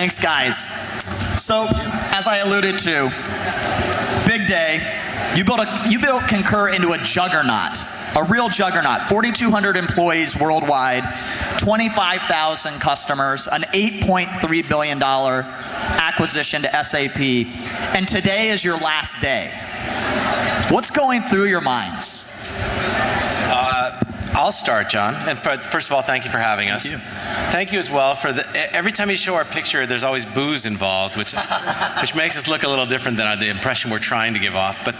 Thanks, guys. So, as I alluded to, big day. You built Concur into a juggernaut, a real juggernaut. 4,200 employees worldwide, 25,000 customers, an $8.3 billion acquisition to SAP, and today is your last day. What's going through your minds? I'll start, John. And first of all, thank you for having us. Thank you. Thank you as well for every time you show our picture, there's always booze involved, which makes us look a little different than the impression we're trying to give off. But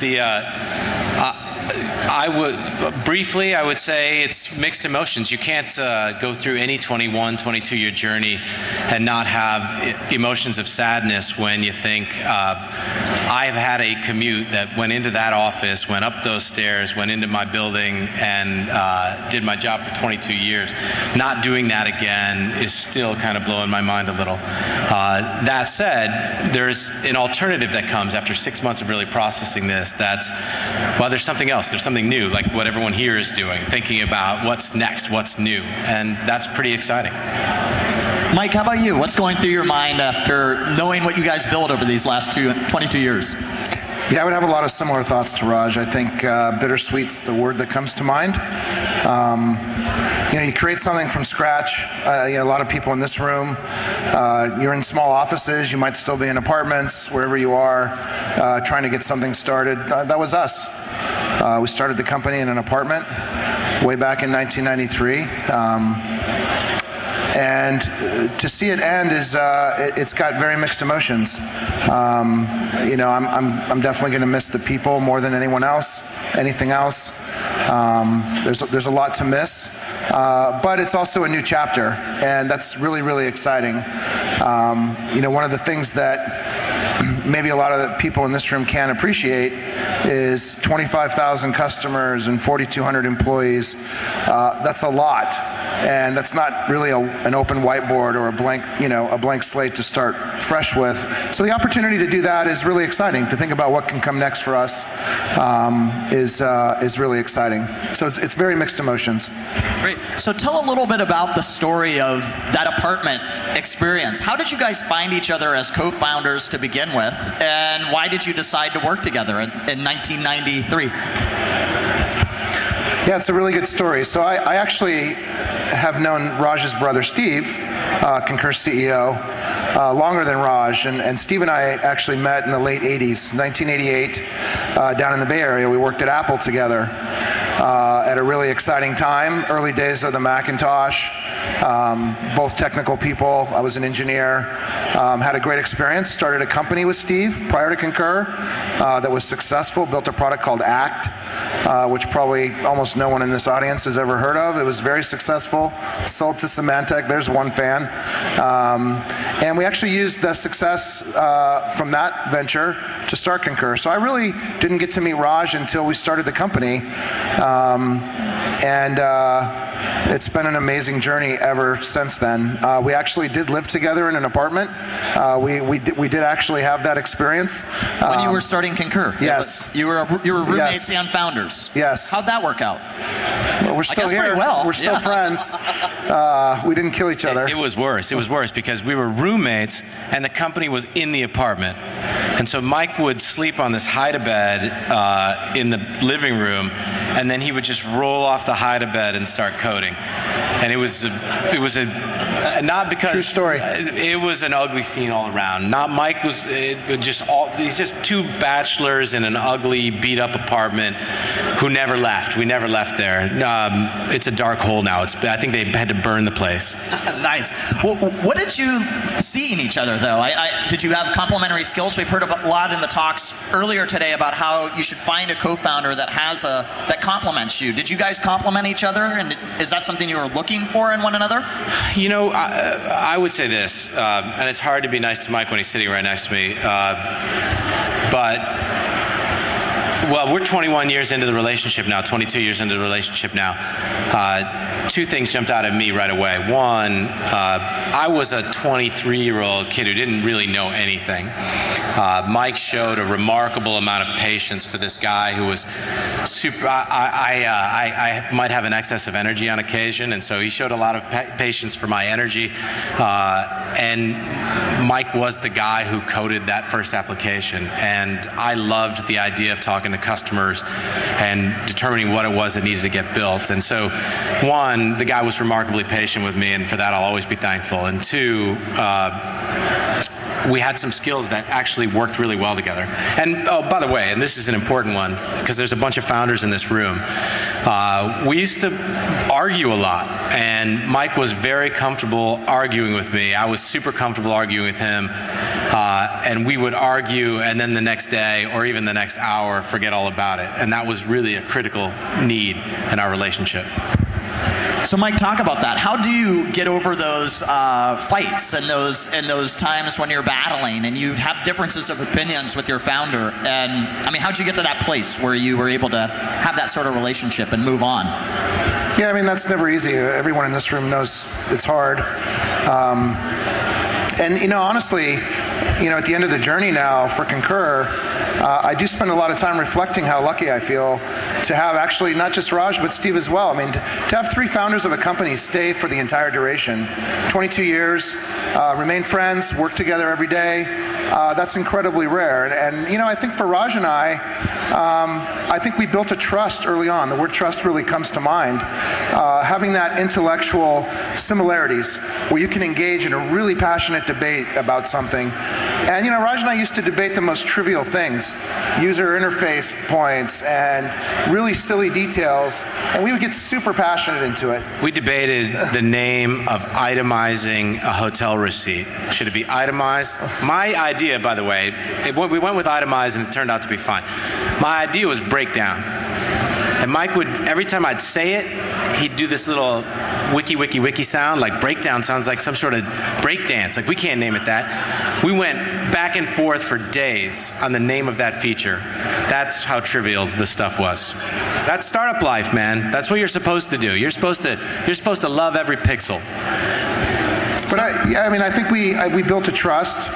briefly, I would say it's mixed emotions. You can't go through any 21, 22-year journey and not have emotions of sadness when you think, I've had a commute that went into that office, went up those stairs, went into my building, and did my job for 22 years. Not doing that again is still kind of blowing my mind a little. That said, there's an alternative that comes after 6 months of really processing this. That's, well, there's something else. There's something new, like what everyone here is doing, thinking about what's next, what's new, and that's pretty exciting. Mike, how about you? What's going through your mind after knowing what you guys built over these last 22 years? Yeah, I would have a lot of similar thoughts to Raj. I think bittersweet's the word that comes to mind. You create something from scratch. A lot of people in this room, you're in small offices, you might still be in apartments, wherever you are, trying to get something started. That was us. We started the company in an apartment way back in 1993. And to see it end is, it's got very mixed emotions. I'm definitely going to miss the people more than anything else. There's a lot to miss, but it's also a new chapter, and that's really, really exciting. One of the things that maybe a lot of the people in this room can't appreciate is 25,000 customers and 4,200 employees. That's a lot. And that's not really an open whiteboard or a blank slate to start fresh with. So the opportunity to do that is really exciting. To think about what can come next for us is really exciting. So it's very mixed emotions. Great. So tell a little bit about the story of that apartment experience. How did you guys find each other as co-founders to begin with, and why did you decide to work together in 1993? Yeah, it's a really good story. So I actually have known Raj's brother, Steve, Concur's CEO, longer than Raj. And Steve and I actually met in the late 80s, 1988, down in the Bay Area. We worked at Apple together at a really exciting time, early days of the Macintosh. Both technical people. I was an engineer. Had a great experience. Started a company with Steve prior to Concur that was successful. Built a product called Act, which probably almost no one in this audience has ever heard of. It was very successful. Sold to Symantec. There's one fan. And we actually used the success from that venture to start Concur. So I really didn't get to meet Raj until we started the company. It's been an amazing journey ever since then. We actually did live together in an apartment. We did actually have that experience. When you were starting Concur? Yes. You were roommates Yes. and founders? Yes. How'd that work out? Well, we're still here. Pretty well. We're still friends. We didn't kill each other. It was worse. It was worse because we were roommates and the company was in the apartment. And so Mike would sleep on this hide-a-bed in the living room, and then he would just roll off the hide-a-bed and start coding. And it was not because true story. It was an ugly scene all around. Not Mike was he's just two bachelors in an ugly, beat-up apartment who never left. We never left there. It's a dark hole now. I think they had to burn the place. Nice. Well, what did you see in each other, though? Did you have complementary skills? We've heard a lot in the talks earlier today about how you should find a co-founder that complements you. Did you guys complement each other, and is that something you were looking for in one another? I would say this, and it's hard to be nice to Mike when he's sitting right next to me, well, we're 21 years into the relationship now, 22 years into the relationship now. two things jumped out at me right away. One, I was a 23-year-old kid who didn't really know anything. Mike showed a remarkable amount of patience for this guy who was super, I might have an excess of energy on occasion, and so he showed a lot of patience for my energy. And Mike was the guy who coded that first application, and I loved the idea of talking to customers and determining what it was that needed to get built. And so, one, the guy was remarkably patient with me, and for that I'll always be thankful. And two, we had some skills that actually worked really well together. And oh, by the way, and this is an important one, because there's a bunch of founders in this room, we used to argue a lot, and Mike was very comfortable arguing with me. I was super comfortable arguing with him, and we would argue, and then the next day, or even the next hour, forget all about it. And that was really a critical need in our relationship. So Mike, talk about that. How do you get over those fights and those times when you're battling and you have differences of opinions with your founder? And I mean, how'd you get to that place where you were able to have that sort of relationship and move on? Yeah, I mean, that's never easy. Everyone in this room knows it's hard. And, you know, honestly, you know, at the end of the journey now for Concur, I do spend a lot of time reflecting how lucky I feel to have actually not just Raj, but Steve as well. I mean, to have three founders of a company stay for the entire duration, 22 years, remain friends, work together every day, that's incredibly rare. And you know, I think for Raj and I think we built a trust early on. The word trust really comes to mind. Having that intellectual similarities where you can engage in a really passionate debate about something. And you know, Raj and I used to debate the most trivial things, user interface points and really silly details, and we would get super passionate into it. We debated the name of itemizing a hotel receipt. Should it be itemized? My idea, by the way, we went with itemized and it turned out to be fine. My idea was breakdown. And Mike would, every time I'd say it, he'd do this little wiki sound, like breakdown sounds like some sort of break dance. Like, we can't name it that. We went back and forth for days on the name of that feature. That's how trivial this stuff was. That's startup life, man. That's what you're supposed to do. You're supposed to love every pixel. But I mean, I think we built a trust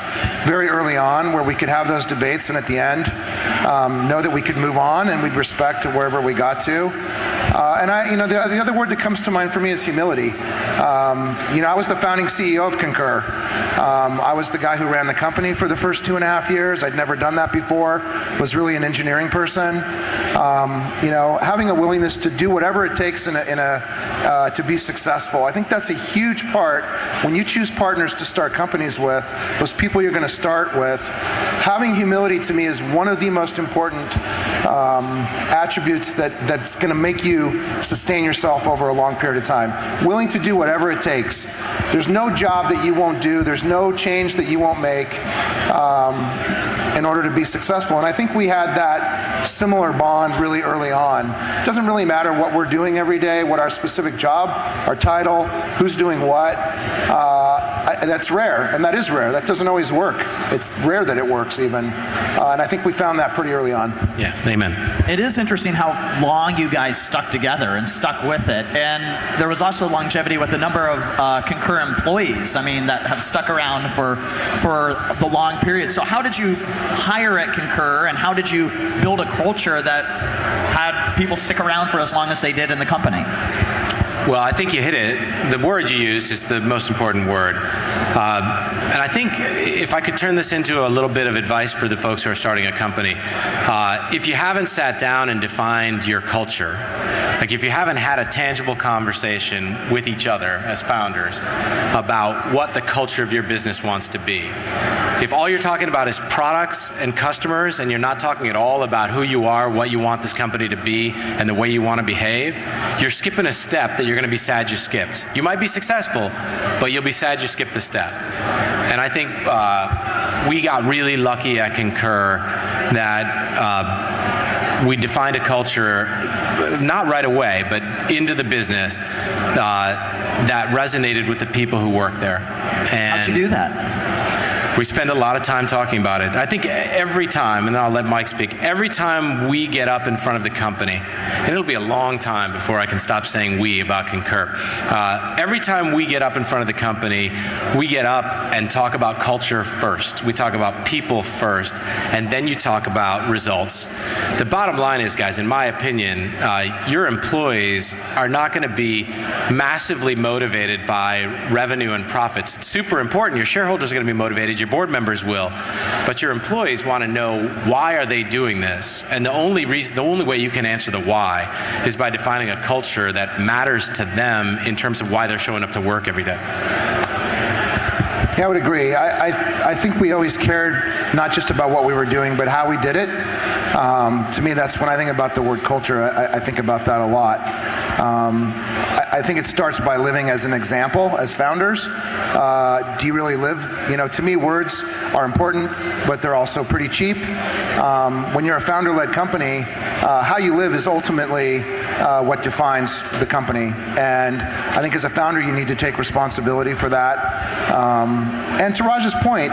very early on where we could have those debates and at the end know that we could move on and we'd respect wherever we got to. And you know, the other word that comes to mind for me is humility. You know, I was the founding CEO of Concur. I was the guy who ran the company for the first 2.5 years. I'd never done that before. Was really an engineering person. You know, having a willingness to do whatever it takes to be successful. I think that's a huge part when you choose partners to start companies with. Those people you're going to start with. Having humility to me is one of the most important attributes that's going to make you sustain yourself over a long period of time. Willing to do whatever it takes. There's no job that you won't do. There's no change that you won't make in order to be successful. And I think we had that similar bond really early on. It doesn't really matter what we're doing every day, what our specific job, our title, who's doing what. That's rare, and that is rare. That doesn't always work. It's rare that it works even. And I think we found that pretty early on. Yeah, amen. It is interesting how long you guys stuck together and stuck with it. And there was also longevity with a number of Concur employees, I mean, that have stuck around for the long period. So how did you hire at Concur, and how did you build a culture that had people stick around for as long as they did in the company? Well, I think you hit it. The word you used is the most important word. And I think if I could turn this into a little bit of advice for the folks who are starting a company, if you haven't sat down and defined your culture, like if you haven't had a tangible conversation with each other as founders about what the culture of your business wants to be, if all you're talking about is products and customers and you're not talking at all about who you are, what you want this company to be, and the way you want to behave, you're skipping a step that you're going to be sad you skipped. You might be successful, but you'll be sad you skipped the step. And I think we got really lucky at Concur that we defined a culture, not right away, but into the business, that resonated with the people who work there. And how'd you do that? We spend a lot of time talking about it. I think every time, and then I'll let Mike speak, every time we get up in front of the company, and it'll be a long time before I can stop saying we about Concur. Every time we get up in front of the company, we get up and talk about culture first. We talk about people first, and then you talk about results. The bottom line is, guys, in my opinion, your employees are not going to be massively motivated by revenue and profits. It's super important. Your shareholders are going to be motivated. Your board members will. But your employees want to know, why are they doing this? And the only way you can answer the why is by defining a culture that matters to them in terms of why they're showing up to work every day. Yeah, I would agree. I think we always cared not just about what we were doing, but how we did it. To me, that's when I think about the word culture, I think about that a lot. I think it starts by living as an example as founders. Do you really live? You know, to me, words are important, but they're also pretty cheap. When you're a founder-led company, how you live is ultimately what defines the company. And I think as a founder, you need to take responsibility for that. And to Raj's point,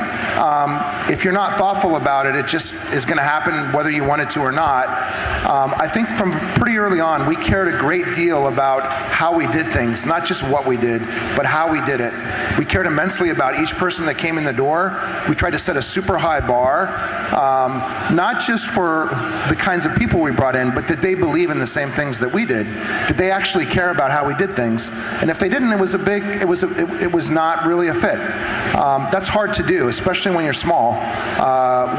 if you're not thoughtful about it, it just is going to happen whether you want it to or not. I think from pretty early on, we cared a great deal about how we did things, not just what we did, but how we did it. We cared immensely about each person that came in the door. We tried to set a super high bar, not just for the kinds of people we brought in, but did they believe in the same things that we did? Did they actually care about how we did things? And if they didn't, it was not really a fit. That's hard to do, especially when you're small,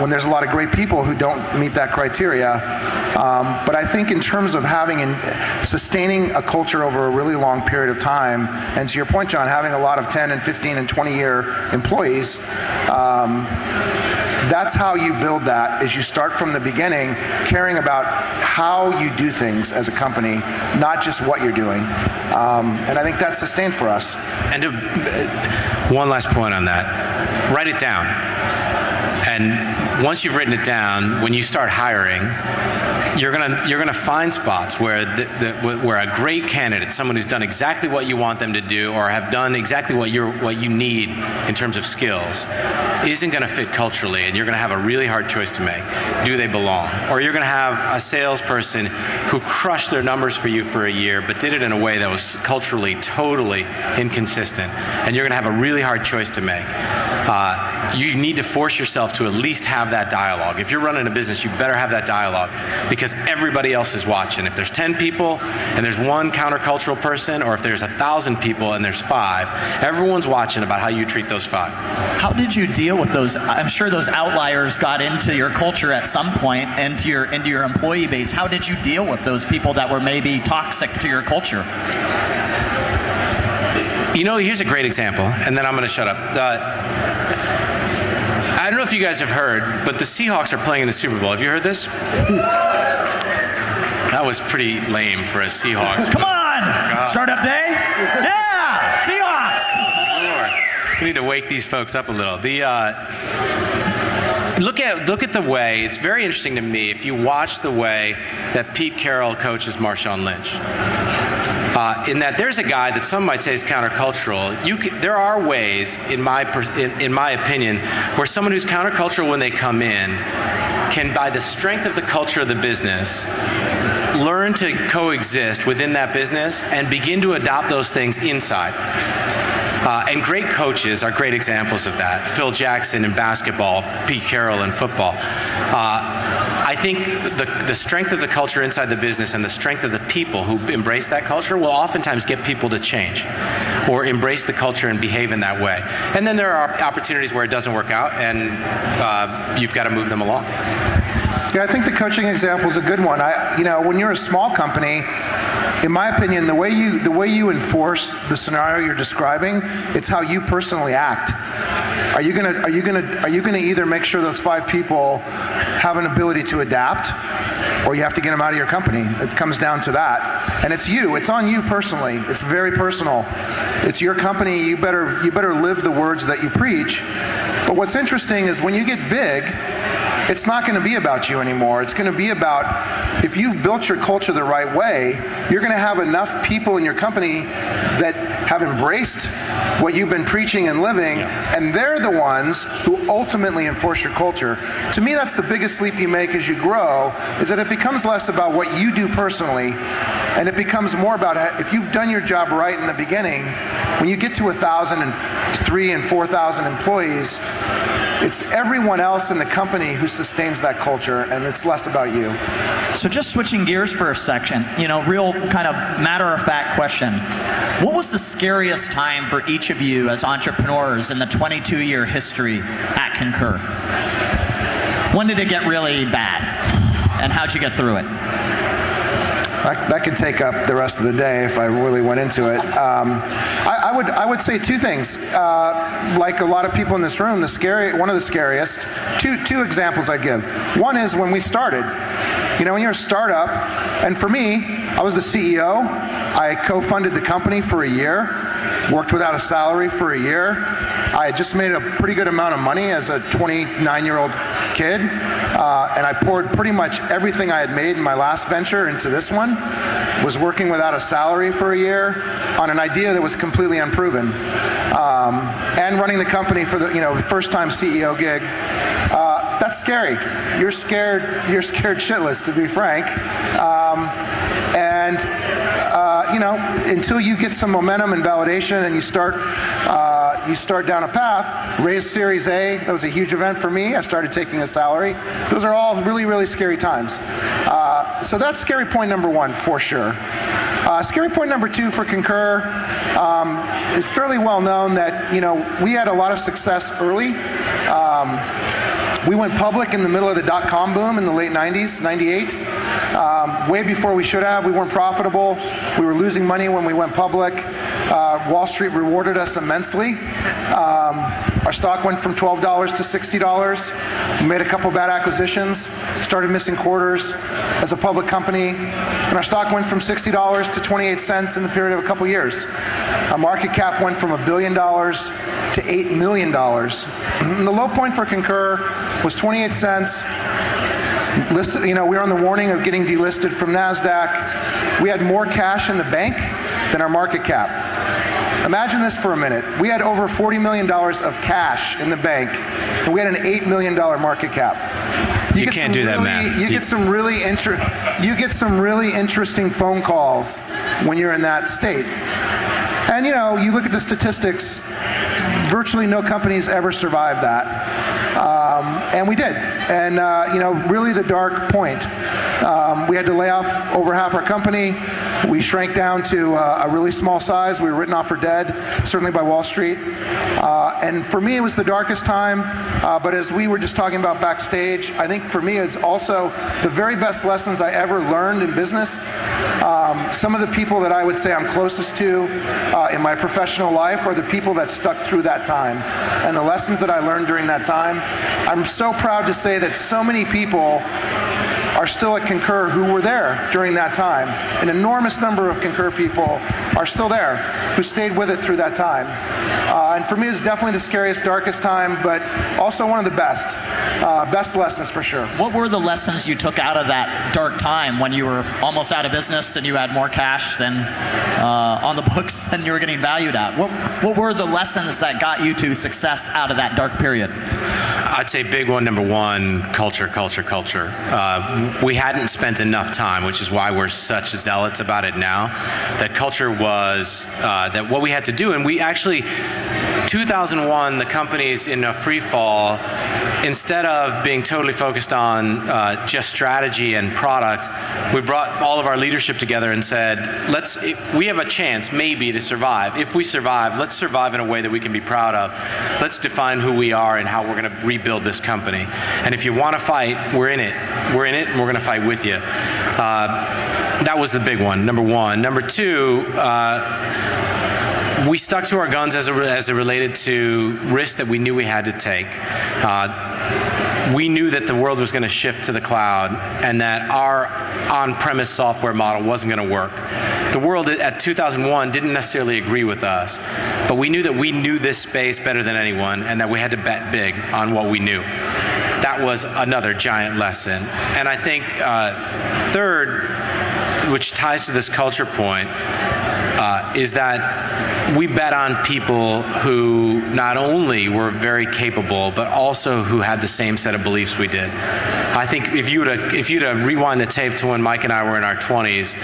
when there's a lot of great people who don't meet that criteria. But I think in terms of having and sustaining a culture over a really long period of time, and to your point, John, having a lot of 10 and 15 and 20-year employees, that's how you build that, is you start from the beginning caring about how you do things as a company, not just what you're doing. And I think that's sustained for us. And one last point on that. Write it down. And once you've written it down, when you start hiring, you're gonna find spots where where a great candidate, someone who's done exactly what you want them to do, or have done exactly what you need in terms of skills, isn't going to fit culturally, and you're going to have a really hard choice to make. Do they belong? Or you're going to have a salesperson who crushed their numbers for you for a year, but did it in a way that was culturally totally inconsistent, and you're going to have a really hard choice to make. You need to force yourself to at least have that dialogue. If you're running a business, you better have that dialogue, because everybody else is watching. If there's 10 people and there's one countercultural person, or if there's 1,000 people and there's 5, everyone's watching about how you treat those 5. How did you deal with those? I'm sure those outliers got into your culture at some point, into your employee base. How did you deal with those people that were maybe toxic to your culture? You know, here's a great example, and then I'm going to shut up. I don't know if you guys have heard, but the Seahawks are playing in the Super Bowl. Have you heard this? That was pretty lame for a Seahawks. Come on! Startup day? Yeah! Seahawks! We need to wake these folks up a little. Look at the way, it's very interesting to me, if you watch the way that Pete Carroll coaches Marshawn Lynch. In that there's a guy that some might say is countercultural. There are ways, in my opinion, where someone who's countercultural when they come in can, by the strength of the culture of the business, learn to coexist within that business and begin to adopt those things inside. And great coaches are great examples of that. Phil Jackson in basketball, Pete Carroll in football. I think the strength of the culture inside the business and the strength of the people who embrace that culture will oftentimes get people to change or embrace the culture and behave in that way. And then there are opportunities where it doesn't work out, and you've got to move them along. Yeah, I think the coaching example is a good one. When you're a small company, in my opinion, the way you enforce the scenario you're describing, it's how you personally act. Are you gonna either make sure those 5 people have an ability to adapt, or you have to get them out of your company? It comes down to that, and it's on you personally. It's very personal. It's your company. You better live the words that you preach. But what's interesting is when you get big, it's not going to be about you anymore. It's going to be about, if you've built your culture the right way, you're going to have enough people in your company that have embraced what you've been preaching and living, and they're the ones who ultimately enforce your culture. To me, that's the biggest leap you make as you grow, is that it becomes less about what you do personally, and it becomes more about if you've done your job right in the beginning, when you get to 1,000 and 3,000 and 4,000 employees, it's everyone else in the company who sustains that culture, and it's less about you. So just switching gears for a second, real kind of matter-of-fact question. What was the scariest time for each of you as entrepreneurs in the 22-year history at Concur? When did it get really bad, and how'd you get through it? That could take up the rest of the day if I really went into it. I would say two things. Like a lot of people in this room, one of the scariest, two examples I give. One is when we started. When you're a startup, and for me, I was the CEO. I co-funded the company for a year, worked without a salary for a year. I had just made a pretty good amount of money as a 29-year-old kid, and I poured pretty much everything I had made in my last venture into this one. Was working without a salary for a year on an idea that was completely unproven, and running the company for the first-time CEO gig. That's scary. You're scared shitless, to be frank. Until you get some momentum and validation, and you start down a path. Raised Series A. That was a huge event for me. I started taking a salary. Those are all really, really scary times. So that's scary point number one for sure. Scary point number two for Concur. It's fairly well known that we had a lot of success early. We went public in the middle of the dot-com boom in the late 90s, 98. Way before we should have. We weren't profitable. We were losing money when we went public. Wall Street rewarded us immensely. Our stock went from $12 to $60. We made a couple bad acquisitions, started missing quarters as a public company, and our stock went from $60 to 28 cents in the period of a couple years. Our market cap went from $1 billion to $8 million. And the low point for Concur was 28 cents. Listed, we were on the warning of getting delisted from NASDAQ. We had more cash in the bank than our market cap. Imagine this for a minute. We had over $40 million of cash in the bank, and we had an $8 million market cap. You can't do that math. You get some really interesting phone calls when you're in that state. And you look at the statistics, virtually no companies ever survived that. And we did. And really the dark point. We had to lay off over half our company. We shrank down to a really small size. We were written off for dead, certainly by Wall Street. And for me, it was the darkest time. But as we were just talking about backstage, I think for me, it's also the very best lessons I ever learned in business. Some of the people that I would say I'm closest to in my professional life are the people that stuck through that time. And the lessons that I learned during that time, I'm so proud to say that so many people are still at Concur who were there during that time. An enormous number of Concur people are still there who stayed with it through that time. And for me, it's definitely the scariest, darkest time, but also one of the best. Best lessons for sure. What were the lessons you took out of that dark time when you were almost out of business and you had more cash than on the books than you were getting valued at? What were the lessons that got you to success out of that dark period? I'd say big one, number one, culture. We hadn't spent enough time, which is why we're such zealots about it now. That culture was that what we had to do, and we actually, 2001, the company's in a free fall. Instead of being totally focused on just strategy and product, we brought all of our leadership together and said, we have a chance maybe to survive. If we survive, let's survive in a way that we can be proud of. Let's define who we are and how we're going to rebuild this company. And if you want to fight, we're in it. We're in it, and we're going to fight with you. That was the big one, number one. Number two, we stuck to our guns as it related to risks that we knew we had to take. We knew that the world was going to shift to the cloud and that our on-premise software model wasn't going to work. The world at 2001 didn't necessarily agree with us, but we knew that we knew this space better than anyone and that we had to bet big on what we knew. That was another giant lesson. And I think third, which ties to this culture point, is that we bet on people who not only were very capable, but also who had the same set of beliefs we did. I think if you were to rewind the tape to when Mike and I were in our 20s,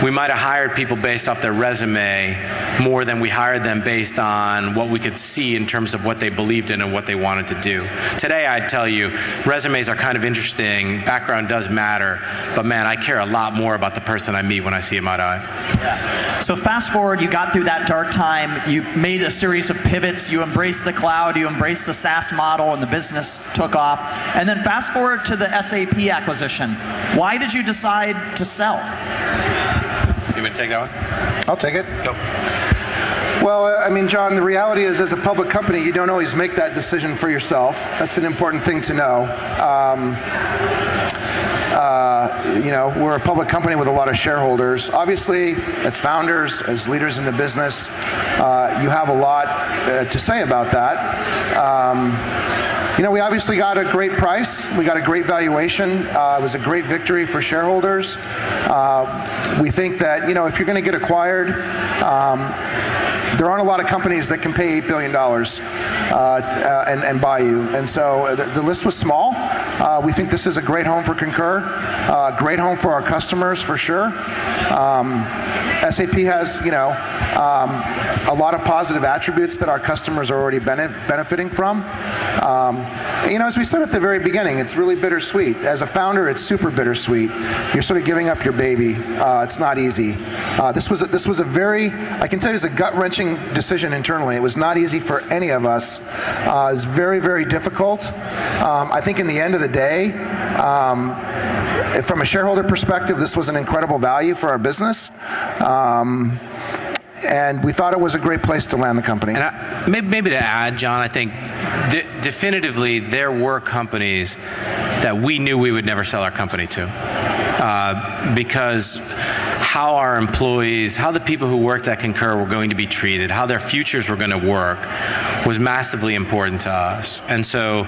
we might have hired people based off their resume more than we hired them based on what we could see in terms of what they believed in and what they wanted to do. Today, I'd tell you, resumes are kind of interesting, background does matter, but man, I care a lot more about the person I meet when I see him eye to eye. Yeah. So fast forward, you got through that dark time, you made a series of pivots, you embraced the cloud, you embraced the SaaS model, and the business took off. And then fast forward to the SAP acquisition. Why did you decide to sell? You want me to take that one? I'll take it. Go. Well, I mean, John, the reality is as a public company, you don't always make that decision for yourself. That's an important thing to know. You know, we're a public company with a lot of shareholders. Obviously, as founders, as leaders in the business, you have a lot to say about that. You know, we obviously got a great price. We got a great valuation. It was a great victory for shareholders. We think that, you know, if you're going to get acquired, there aren't a lot of companies that can pay $8 billion and buy you. And so the list was small. We think this is a great home for Concur, great home for our customers for sure. SAP has, you know, a lot of positive attributes that our customers are already benefiting from. You know, as we said at the very beginning, it's really bittersweet. As a founder, it's super bittersweet. You're sort of giving up your baby. It's not easy. This was a very, I can tell you, it was a gut-wrenching decision internally. It was not easy for any of us. It was very, very difficult. I think in the end of the day, from a shareholder perspective, this was an incredible value for our business. And we thought it was a great place to land the company. And maybe to add, John, I think definitively there were companies that we knew we would never sell our company to. Because how our employees, how the people who worked at Concur were going to be treated, how their futures were going to work was massively important to us. And so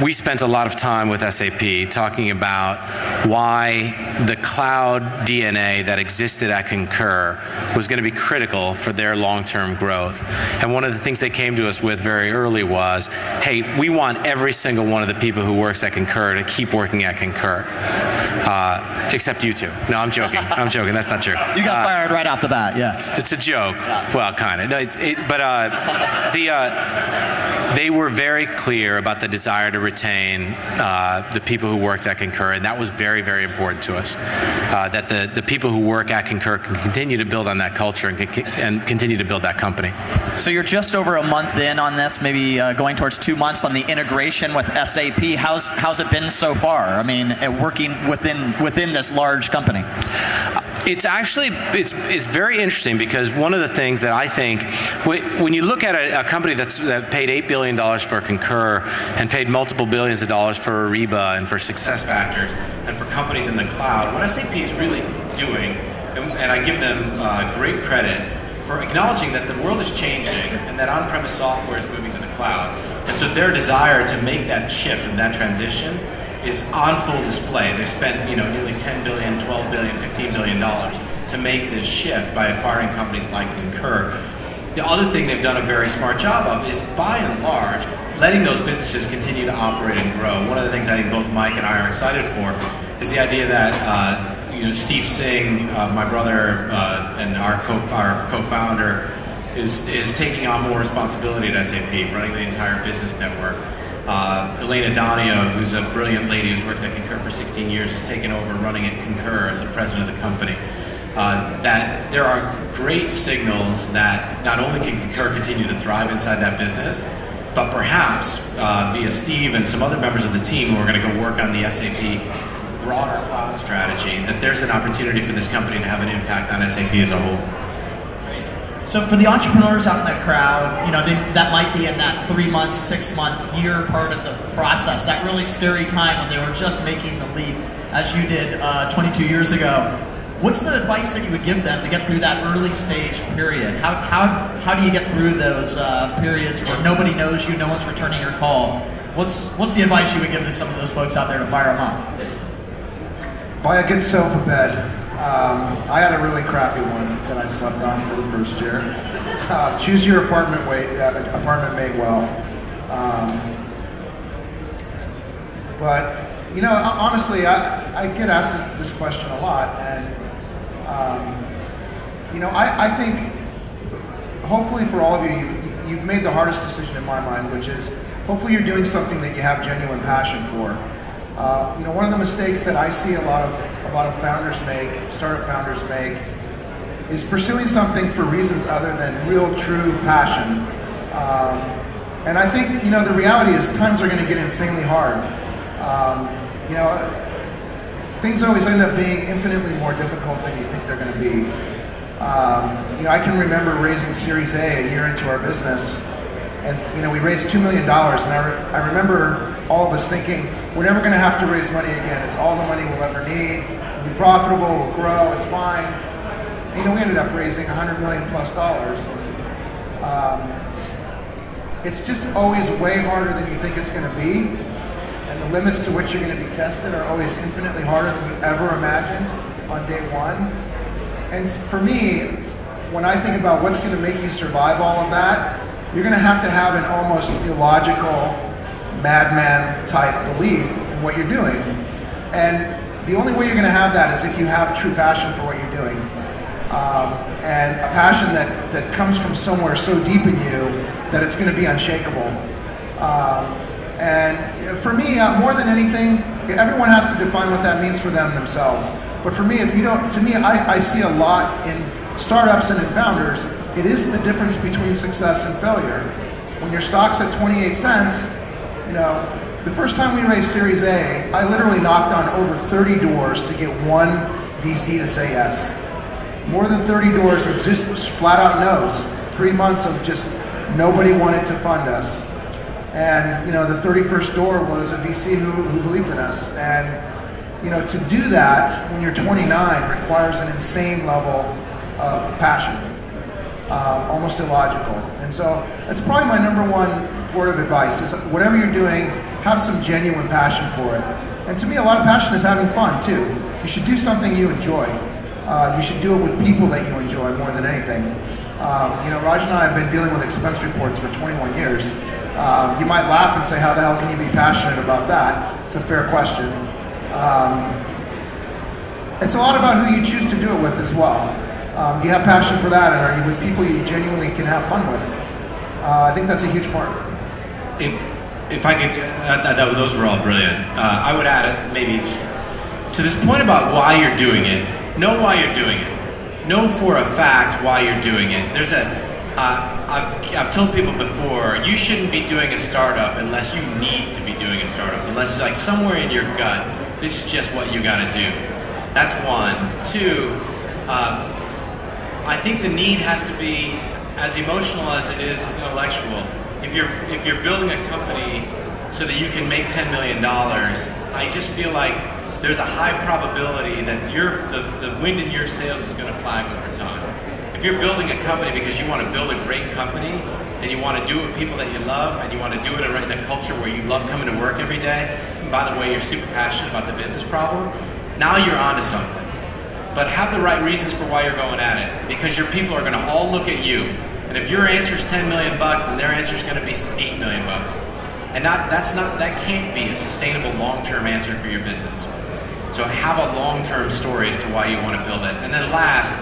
we spent a lot of time with SAP talking about why the cloud DNA that existed at Concur was going to be critical for their long-term growth. And one of the things they came to us with very early was, hey, we want every single one of the people who works at Concur to keep working at Concur. Except you two. No, I'm joking. I'm joking. That's not true. You got fired right off the bat, yeah. It's a joke. Yeah. Well, kind of. No, they were very clear about the desire to retain the people who worked at Concur, and that was very, very important to us. That the people who work at Concur can continue to build on that culture and continue to build that company. So you're just over a month in on this, maybe going towards 2 months on the integration with SAP. How's it been so far? I mean, working within this large company. It's actually, it's very interesting because one of the things that I think, when you look at a company that paid $8 billion for Concur and paid multiple billions of dollars for Ariba and for SuccessFactors and for companies in the cloud, what SAP is really doing, and I give them great credit for acknowledging that the world is changing and that on-premise software is moving to the cloud. And so their desire to make that shift and that transition is on full display. They've spent, you know, nearly $10 billion, $12 billion, $15 billion to make this shift by acquiring companies like Concur. The other thing they've done a very smart job of is, by and large, letting those businesses continue to operate and grow. One of the things I think both Mike and I are excited for is the idea that you know, Steve Singh, my brother and our co-founder, is taking on more responsibility at SAP, running the entire business network. Elena Donio, who's a brilliant lady who's worked at Concur for 16 years, has taken over running at Concur as the president of the company. That there are great signals that not only can Concur continue to thrive inside that business, but perhaps via Steve and some other members of the team who are going to go work on the SAP broader cloud strategy, that there's an opportunity for this company to have an impact on SAP as a whole. So for the entrepreneurs out in the crowd, you know, that might be in that 3-month, 6-month, year part of the process, that really scary time when they were just making the leap, as you did 22 years ago. What's the advice that you would give them to get through that early stage period? How do you get through those periods where nobody knows you, no one's returning your call? What's the advice you would give to some of those folks out there to fire them up? Buy a good sofa bed. I had a really crappy one that I slept on for the first year. Choose your apartment mate well. But, you know, honestly, I get asked this question a lot, and, you know, I think hopefully for all of you, you've made the hardest decision in my mind, which is hopefully you're doing something that you have genuine passion for. You know, one of the mistakes that I see a lot of founders make, startup founders make, is pursuing something for reasons other than real, true passion. And I think, you know, the reality is times are going to get insanely hard. You know, things always end up being infinitely more difficult than you think they're going to be. You know, I can remember raising Series A year into our business, and, you know, we raised $2 million, and I remember all of us thinking, we're never going to have to raise money again. It's all the money we'll ever need. We'll be profitable, we'll grow, it's fine. And, you know, we ended up raising $100 million plus. It's just always way harder than you think it's going to be. And the limits to which you're going to be tested are always infinitely harder than you ever imagined on day one. And for me, when I think about what's going to make you survive all of that, you're going to have an almost illogical, madman type belief in what you're doing. And the only way you're going to have that is if you have true passion for what you're doing. And a passion that comes from somewhere so deep in you that it's going to be unshakable. And for me, more than anything, everyone has to define what that means for themselves. But for me, if you don't, to me, I see a lot in startups and in founders. It is the difference between success and failure. When your stock's at 28 cents, you know, the first time we raised Series A, I literally knocked on over 30 doors to get one VC to say yes. More than 30 doors of just flat out no's. 3 months of just nobody wanted to fund us. And, you know, the 31st door was a VC who believed in us. And, you know, to do that when you're 29 requires an insane level of passion. Almost illogical. And so that's probably my number one word of advice is whatever you're doing, have some genuine passion for it. And to me, a lot of passion is having fun too. You should do something you enjoy. You should do it with people that you enjoy more than anything. You know, Raj and I have been dealing with expense reports for 21 years. You might laugh and say, how the hell can you be passionate about that? It's a fair question. It's a lot about who you choose to do it with as well. Do you have passion for that, and are you with people you genuinely can have fun with? I think that's a huge part. If I could, those were all brilliant. I would add it maybe to this point about why you're doing it. Know why you're doing it. Know for a fact why you're doing it. There's I've told people before, you shouldn't be doing a startup unless you need to be doing a startup. Unless, like, somewhere in your gut, this is just what you got to do. That's one. Two. I think the need has to be as emotional as it is intellectual. If you're building a company so that you can make $10 million, I just feel like there's a high probability that the wind in your sails is going to flag over time. If you're building a company because you want to build a great company and you want to do it with people that you love and you want to do it in a culture where you love coming to work every day, and by the way, you're super passionate about the business problem, now you're onto something. But have the right reasons for why you're going at it, because your people are going to all look at you. And if your answer is $10 million, then their answer is going to be $8 million. And that can't be a sustainable long-term answer for your business. So have a long-term story as to why you want to build it. And then last,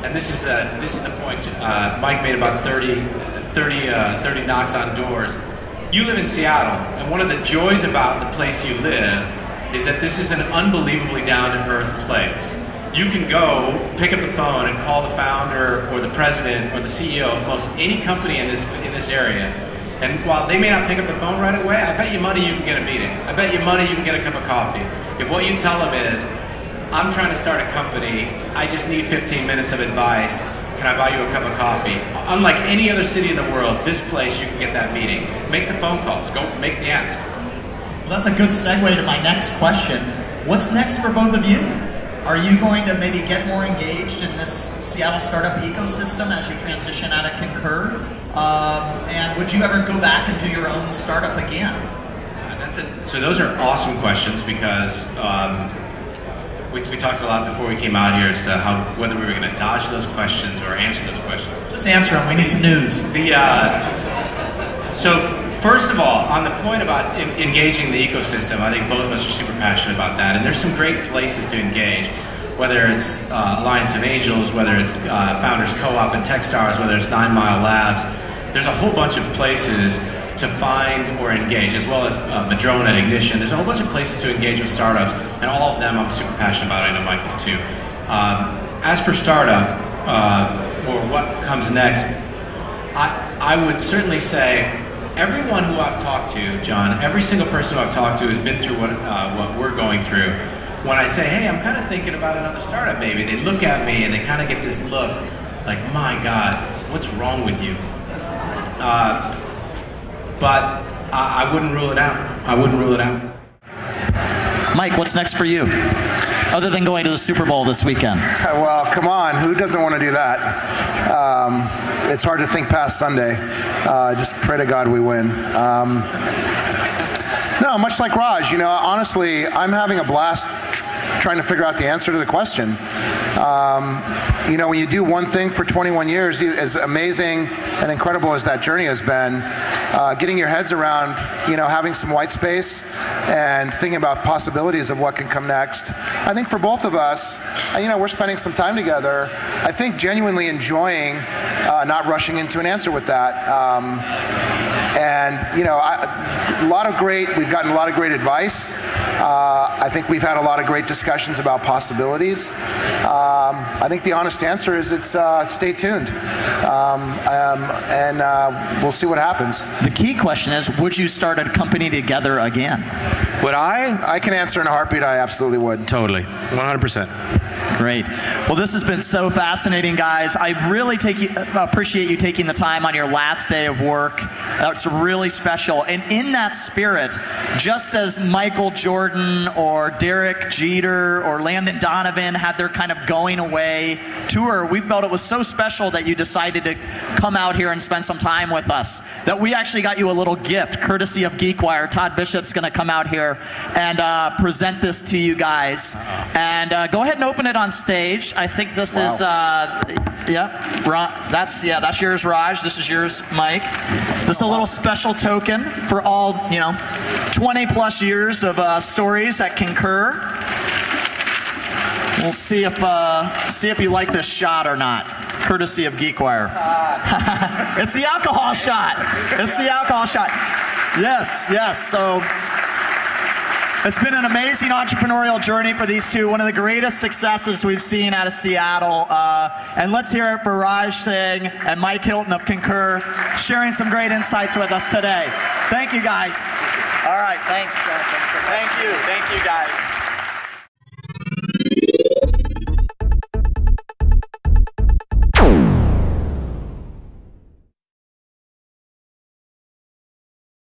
and this is the point Mike made about 30 knocks on doors. You live in Seattle, and one of the joys about the place you live is that this is an unbelievably down-to-earth place. You can go pick up the phone and call the founder or the president or the CEO of most any company in this area. And while they may not pick up the phone right away, I bet you money you can get a meeting. I bet you money you can get a cup of coffee. If what you tell them is, I'm trying to start a company, I just need 15 minutes of advice, can I buy you a cup of coffee? Unlike any other city in the world, this place you can get that meeting. Make the phone calls, go make the ask. Well, that's a good segue to my next question. What's next for both of you? Are you going to maybe get more engaged in this Seattle startup ecosystem as you transition out of Concur? And would you ever go back and do your own startup again? So those are awesome questions because we talked a lot before we came out here as to whether we were going to dodge those questions or answer those questions. Just answer them. We need some news. So first of all, on the point about engaging the ecosystem, I think both of us are super passionate about that. And there's some great places to engage, whether it's Alliance of Angels, whether it's Founders Co-op and Techstars, whether it's 9 Mile Labs. There's a whole bunch of places to find or engage, as well as Madrona, Ignition. There's a whole bunch of places to engage with startups, and all of them I'm super passionate about. I know Mike is too. As for startup, or what comes next, I would certainly say everyone who I've talked to, John, every single person who I've talked to has been through what we're going through. When I say, hey, I'm kind of thinking about another startup maybe, they look at me and they kind of get this look like, my God, what's wrong with you? But I wouldn't rule it out. I wouldn't rule it out. Mike, what's next for you? Other than going to the Super Bowl this weekend. Well, come on. Who doesn't want to do that? It's hard to think past Sunday. Just pray to God we win. No, much like Raj, honestly, I'm having a blast trying to figure out the answer to the question. When you do one thing for 21 years, as amazing and incredible as that journey has been, getting your heads around, having some white space and thinking about possibilities of what can come next. I think for both of us, we're spending some time together, I think genuinely enjoying not rushing into an answer with that. We've gotten a lot of great advice. I think we've had a lot of great discussions about possibilities. I think the honest answer is it's stay tuned. And we'll see what happens. The key question is, would you start a company together again? Would I? I can answer in a heartbeat. I absolutely would. Totally. 100%. Great. Well, this has been so fascinating, guys. I really appreciate you taking the time on your last day of work. That's really special. And in that spirit, just as Michael Jordan or Derek Jeter or Landon Donovan had their kind of going away tour, we felt it was so special that you decided to come out here and spend some time with us, that we actually got you a little gift courtesy of GeekWire. Todd Bishop's going to come out here and present this to you guys. And go ahead and open it on stage. I think this is, that's yours, Raj. This is yours, Mike. This is a little special token for all, 20 plus years of stories at Concur. We'll see if you like this shot or not, courtesy of GeekWire. It's the alcohol shot. It's the alcohol shot. Yes. So it's been an amazing entrepreneurial journey for these two, one of the greatest successes we've seen out of Seattle. And let's hear it for Raj Singh and Mike Hilton of Concur, sharing some great insights with us today. Thank you, guys. All right, thanks. Thank you guys.